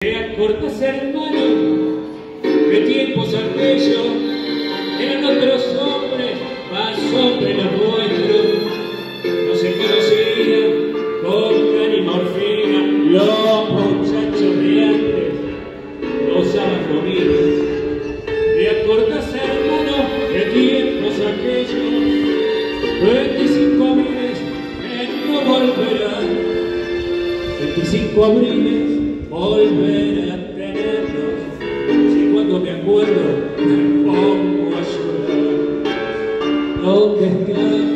¿Te acordás, hermano, de tiempos aquellos? Eran otros hombres, más hombres los nuestros. No se conocían coca ni morfina, los muchachos de antes no usaban comida. ¿Te acordás, hermano, de tiempos aquellos? 25 abriles que no volverán, 25 abriles volver a tenerlos. Si cuando me acuerdo me pongo a llorar. ¿Dónde están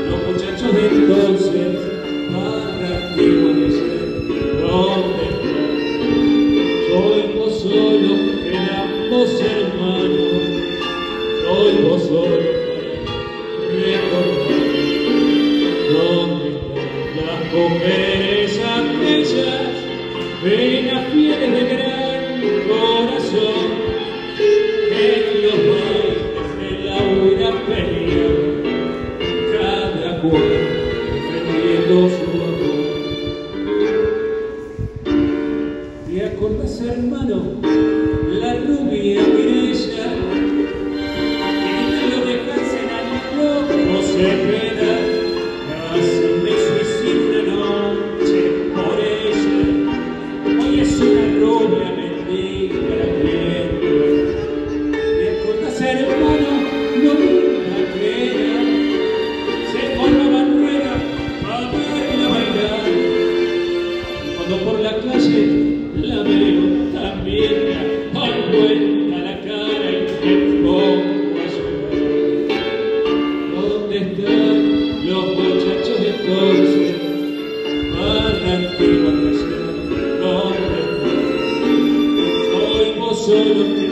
los muchachos de entonces para permanecer? ¿Dónde están? Soy vos solo, éramos hermanos. Soy vos solo para recordar. ¿Dónde están las mujeres aquellas? Venas fieles de gran corazón, en los bailes de la buena pelea, cada cual defendiendo su amor. ¿Te acordás, hermano, la rubia Mireya? Y lo dejarse en algo no se espera, casi me suicido una noche por ella. Hoy es una rubia mendiga la cliente. ¿Te acordás, hermano? No la creera. Se formaban ruedas para verla bailar. Cuando por la calle la veo también, doy vuelta la cara y me pongo a llorar. ¿Dónde están los muchachos de entonces? Para antigua creación. Solo